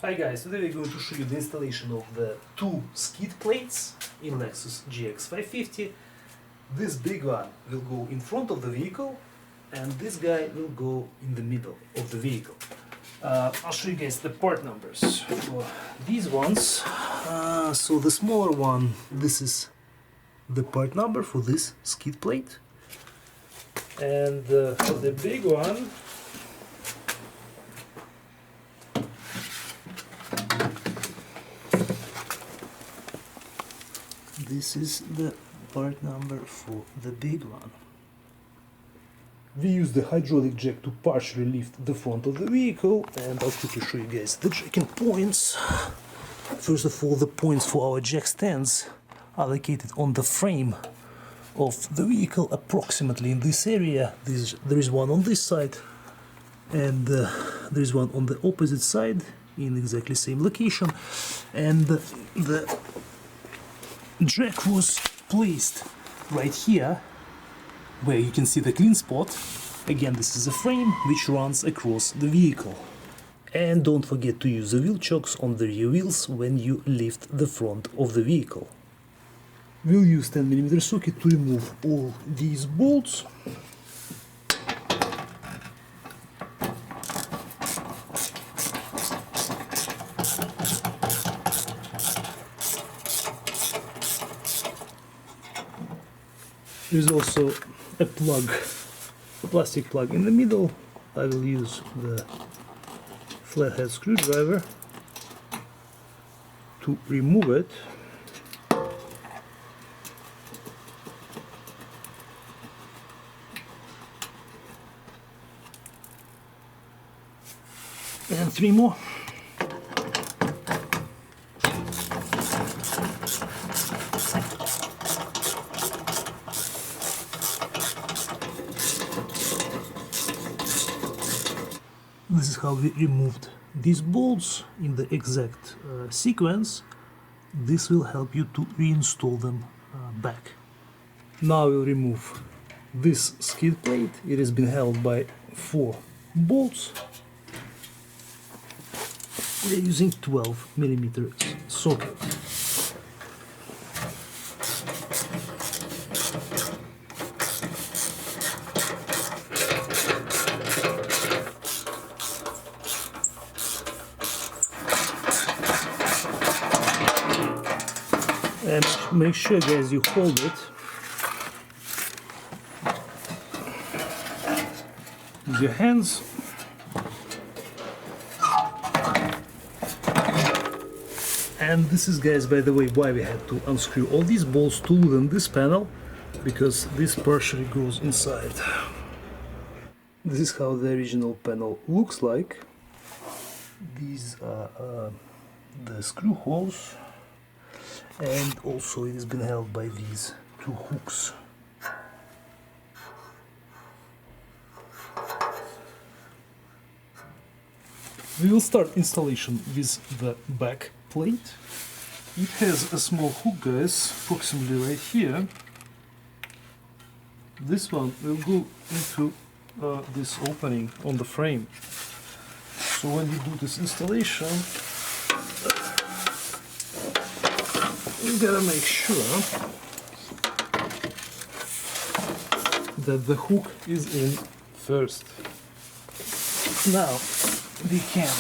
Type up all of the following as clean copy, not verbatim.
Hi guys, today we're going to show you the installation of the two skid plates in Lexus GX550. This big one will go in front of the vehicle and this guy will go in the middle of the vehicle. I'll show you guys the part numbers for these ones. So the smaller one, this is the part number for this skid plate. And for the big one, this is the part number for the big one. We use the hydraulic jack to partially lift the front of the vehicle, and I'll quickly show you guys the jacking points. First of all, the points for our jack stands are located on the frame of the vehicle, approximately in this area. There is one on this side, and there is one on the opposite side in exactly same location, and the jack was placed right here where you can see the clean spot. Again, this is a frame which runs across the vehicle. And don't forget to use the wheel chocks on the rear wheels when you lift the front of the vehicle. We'll use 10mm socket to remove all these bolts. There's also a plug, a plastic plug in the middle. I will use the flathead screwdriver to remove it. And three more. This is how we removed these bolts in the exact sequence. This will help you to reinstall them back. Now we'll remove this skid plate. It has been held by 4 bolts. We're using 12mm socket. And make sure, guys, you hold it with your hands. And this is, guys, by the way, why we had to unscrew all these bolts to loosen this panel, because this partially goes inside. This is how the original panel looks like. These are the screw holes. And also it has been held by these 2 hooks. We will start installation with the back plate. It has a small hook, guys, approximately right here. This one will go into this opening on the frame. So when you do this installation, you gotta make sure that the hook is in first. Now we can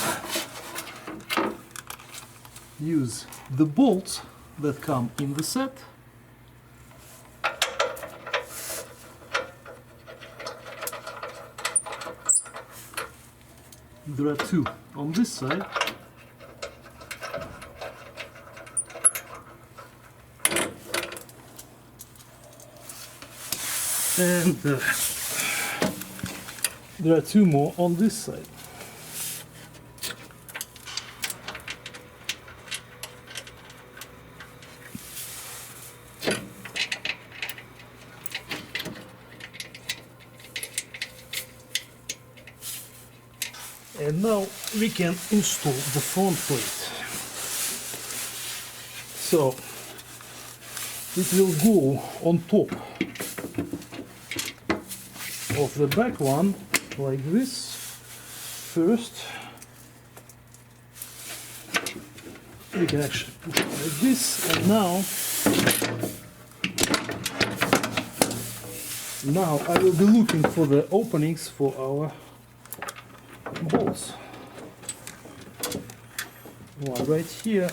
use the bolts that come in the set. There are 2 on this side. And there are 2 more on this side. And now we can install the front plate. So it will go on top of the back one like this first, we can actually push it like this, and now I will be looking for the openings for our bolts. One right here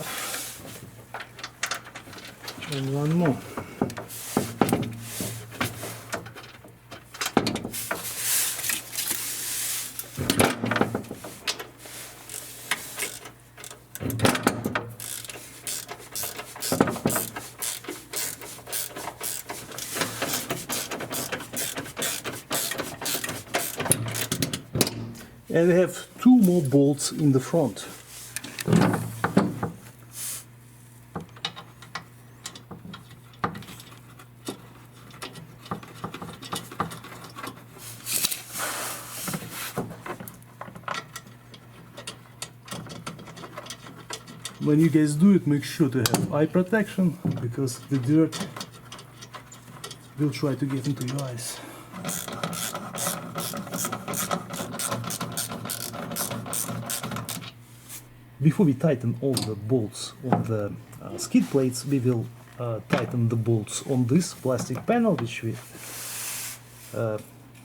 and one more. And we have two more bolts in the front. When you guys do it, make sure to have eye protection, because the dirt will try to get into your eyes. Before we tighten all the bolts on the skid plates, we will tighten the bolts on this plastic panel, which we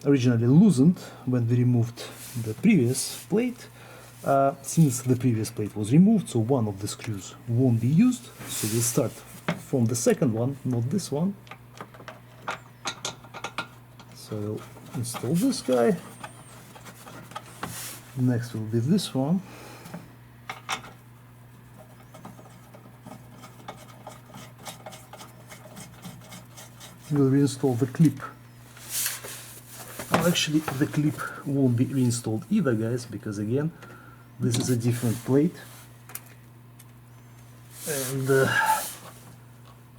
originally loosened when we removed the previous plate. Since the previous plate was removed, so one of the screws won't be used, so we'll start from the second one, not this one. So we'll install this guy. Next will be this one. We'll reinstall the clip. Well, actually, the clip won't be reinstalled either, guys, because again, this is a different plate. And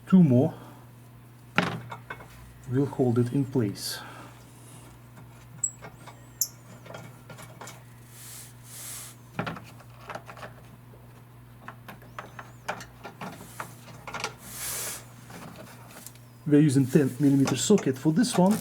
two more will hold it in place. We're using 10mm socket for this one.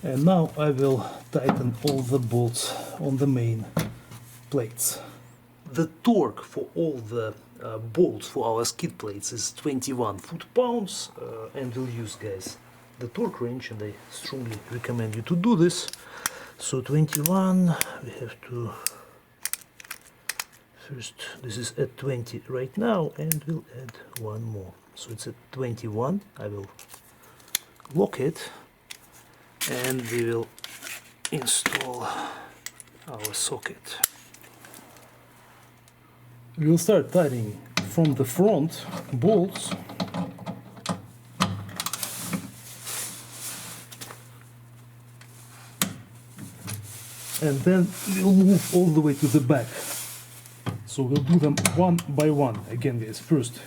And now I will tighten all the bolts on the main plates. The torque for all the bolts for our skid plates is 21 foot-pounds, and we'll use, guys, the torque range, and I strongly recommend you to do this. So 21, we have to first, this is at 20 right now, and we'll add one more, so it's at 21. I will lock it, and we will install our socket. We will start tightening from the front bolts. And then we'll move all the way to the back. So we'll do them one by one. Again, guys, first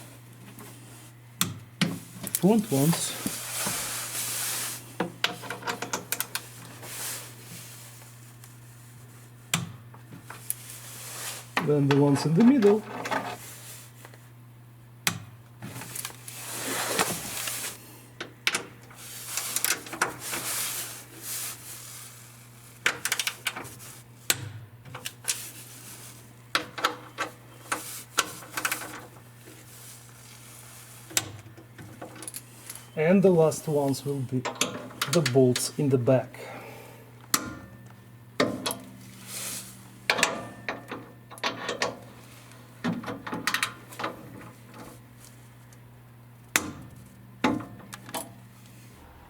front ones, then the ones in the middle, and the last ones will be the bolts in the back.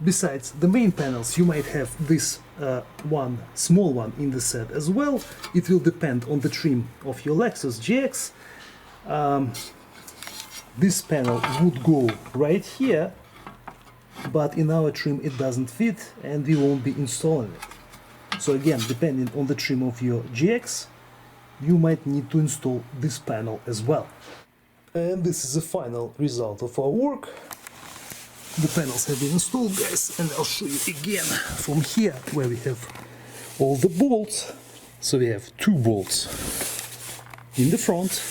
Besides the main panels, you might have this one small one in the set as well. It will depend on the trim of your Lexus GX. This panel would go right here, but in our trim it doesn't fit, and we won't be installing it. So again, depending on the trim of your GX, you might need to install this panel as well. And this is the final result of our work. The panels have been installed, guys, and I'll show you again from here where we have all the bolts. So we have two bolts in the front,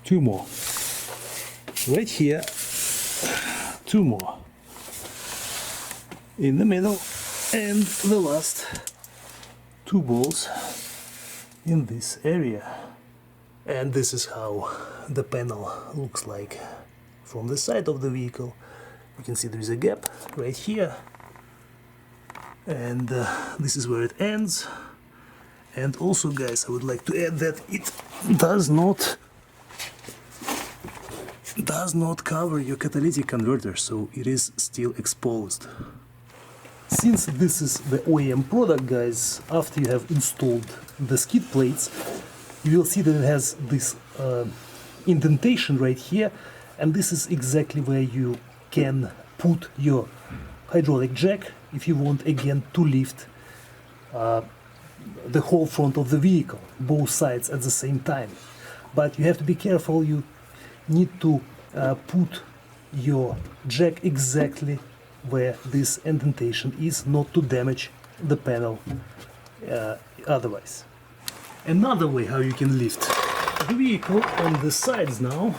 two more right here, 2 more in the middle, and the last 2 balls in this area. And this is how the panel looks like from the side of the vehicle. You can see there is a gap right here, and this is where it ends. And also, guys, I would like to add that it does not cover your catalytic converter, so it is still exposed. Since this is the OEM product, guys, after you have installed the skid plates, you will see that it has this indentation right here, and this is exactly where you can put your hydraulic jack if you want again to lift the whole front of the vehicle, both sides at the same time. But you have to be careful, you need to put your jack exactly where this indentation is, not to damage the panel otherwise. Another way how you can lift the vehicle on the sides now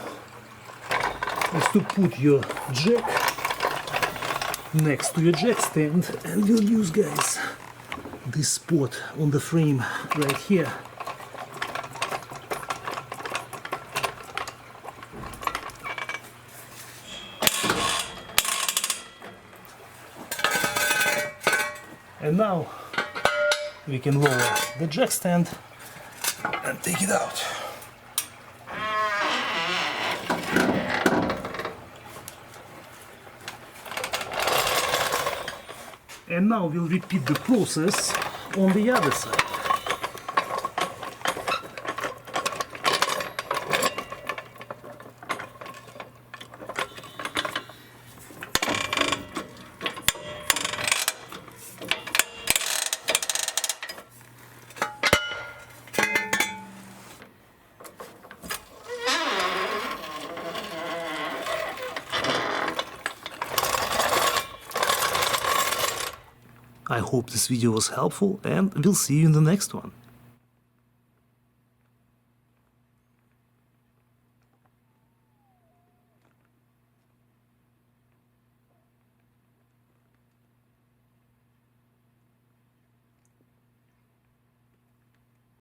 is to put your jack next to your jack stand, and we'll use, guys, this spot on the frame right here. And now we can lower the jack stand and take it out. And now we'll repeat the process on the other side. I hope this video was helpful, and we'll see you in the next one.